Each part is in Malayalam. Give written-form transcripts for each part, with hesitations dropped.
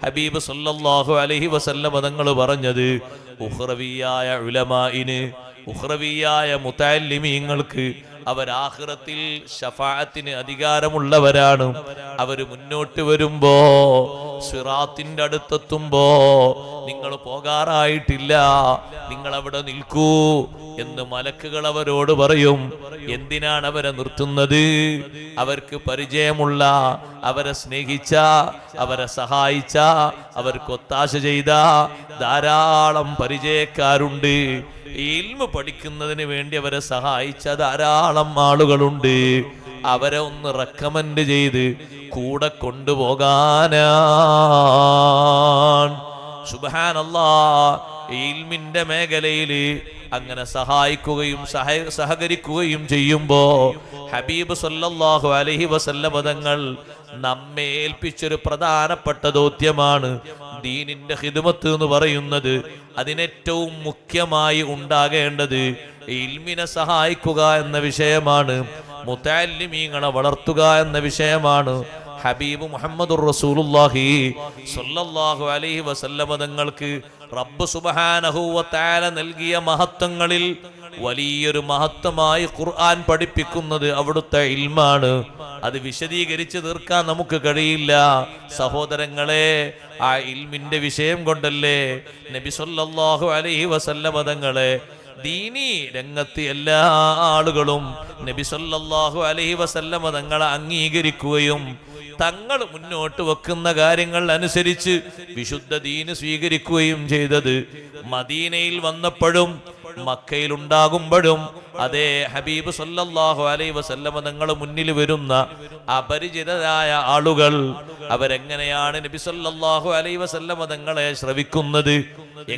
ഹബീബ് സല്ലല്ലാഹു അലൈഹി വസല്ലം തങ്ങൾ പറഞ്ഞത് ഉഖ്റവിയായ ഉലമാഇന്, ഉഖ്റവിയായ മുതഅല്ലിമീങ്ങൾക്ക് അവരാഖിറത്തിൽ ശഫാഅത്തിന് അധികാരമുള്ളവരാണ്. അവര് മുന്നോട്ട് വരുമ്പോ, സിറാത്തിന്റെ അടുത്തെത്തുമ്പോ, നിങ്ങൾ പോകാറായിട്ടില്ല, നിങ്ങൾ അവിടെ നിൽക്കൂ എന്ന് മലക്കുകൾ അവരോട് പറയും. എന്തിനാണ് അവരെ നിർത്തുന്നത്? അവർക്ക് പരിചയമുള്ള, അവരെ സ്നേഹിച്ച, അവരെ സഹായിച്ച, അവർക്ക് ഒത്താശ ചെയ്ത ധാരാളം പരിചയക്കാരുണ്ട്. ഇൽമു പഠിക്കുന്നതിന് വേണ്ടി അവരെ സഹായിച്ച ധാരാളം ആളുകളുണ്ട്. അവരെ ഒന്ന് റെക്കമെൻഡ് ചെയ്ത് കൂടെ കൊണ്ടുപോകാനാണ്. സുബ്ഹാനല്ലാഹ്. ഇൽമിന്റെ മേഖലയിൽ അങ്ങനെ സഹായിക്കുകയും സഹകരിക്കുകയും ചെയ്യുമ്പോ ഹബീബ് സല്ലല്ലാഹു അലൈഹി വസല്ലം തങ്ങൾ നമ്മെ ഏൽപ്പിച്ചൊരു പ്രധാനപ്പെട്ട ദൗത്യമാണ് ദീനിന്റെ ഖിദ്മത്ത് എന്ന് പറയുന്നത്. അതിനേറ്റവും മുഖ്യമായി ഉണ്ടാകേണ്ടത് ഇൽമിനെ സഹായിക്കുക എന്ന വിഷയമാണ്, മുതഅല്ലിമീങ്ങളെ വളർത്തുക എന്ന വിഷയമാണ്. ഹബീബ് മുഹമ്മദുർ റസൂലുള്ളാഹി സ്വല്ലല്ലാഹു അലൈഹി വസല്ലം തങ്ങൾക്ക് റബ്ബ് സുബ്ഹാനഹു വ തആല നൽകിയ മഹത്വങ്ങളിൽ വലിയൊരു മഹത്വമായി ഖുർആൻ പഠിപ്പിക്കുന്നത് അവിടുത്തെ ഇൽമാണ്. അത് വിശദീകരിച്ച് തീർക്കാൻ നമുക്ക് കഴിയില്ല സഹോദരങ്ങളെ. ആ ഇൽമിന്റെ വിഷയം കൊണ്ടല്ലേ നബി സല്ലല്ലാഹു അലൈഹി വസല്ലം തങ്ങളെ ദീനി രംഗത്ത് എല്ലാ ആളുകളും നബി സല്ലല്ലാഹു അലൈഹി വസല്ലം തങ്ങളെ അംഗീകരിക്കുകയും തങ്ങൾ മുന്നോട്ട് വെക്കുന്ന കാര്യങ്ങൾ അനുസരിച്ച് വിശുദ്ധ ദീന് സ്വീകരിക്കുകയും ചെയ്തത് മദീനയിൽ വന്നപ്പോഴും മക്കയിൽ ഉണ്ടാകുമ്പോഴും അതേ ഹബീബ് സല്ലല്ലാഹു അലൈഹി വസല്ലം തങ്ങൾ മുന്നിൽ വരുന്ന അപരിചിതരായ ആളുകൾ അവരെങ്ങനെയാണ് നബി സല്ലല്ലാഹു അലൈഹി വസല്ലം തങ്ങളെ ശ്രവിക്കുന്നത്,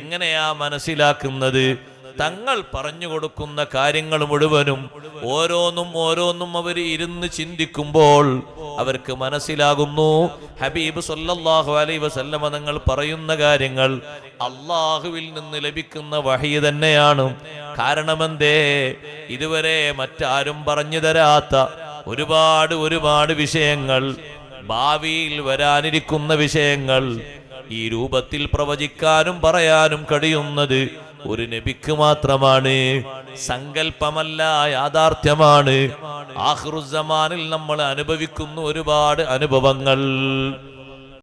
എങ്ങനെയാ മനസ്സിലാക്കുന്നത്? തങ്ങൾ പറഞ്ഞു കൊടുക്കുന്ന കാര്യങ്ങൾ മുഴുവനും ഓരോന്നും അവർ ഇരുന്ന് ചിന്തിക്കുമ്പോൾ അവർക്ക് മനസ്സിലാകുന്നു ഹബീബ് സല്ലല്ലാഹു അലൈഹി വസല്ലം തങ്ങൾ പറയുന്ന കാര്യങ്ങൾ അള്ളാഹുവിൽ നിന്ന് ലഭിക്കുന്ന വഹി തന്നെയാണ്. കാരണമെന്തേ? ഇതുവരെ മറ്റാരും പറഞ്ഞു തരാത്ത ഒരുപാട് വിഷയങ്ങൾ, ഭാവിയിൽ വരാനിരിക്കുന്ന വിഷയങ്ങൾ ഈ രൂപത്തിൽ പ്രവചിക്കാനും പറയാനും കഴിയുന്നത് ഒരു നബിക്ക് മാത്രമാണ്. സങ്കല്പമല്ല, യാഥാർത്ഥ്യമാണ്. ആഖിറുസ്സമാനിൽ നമ്മൾ അനുഭവിക്കുന്ന ഒരുപാട് അനുഭവങ്ങൾ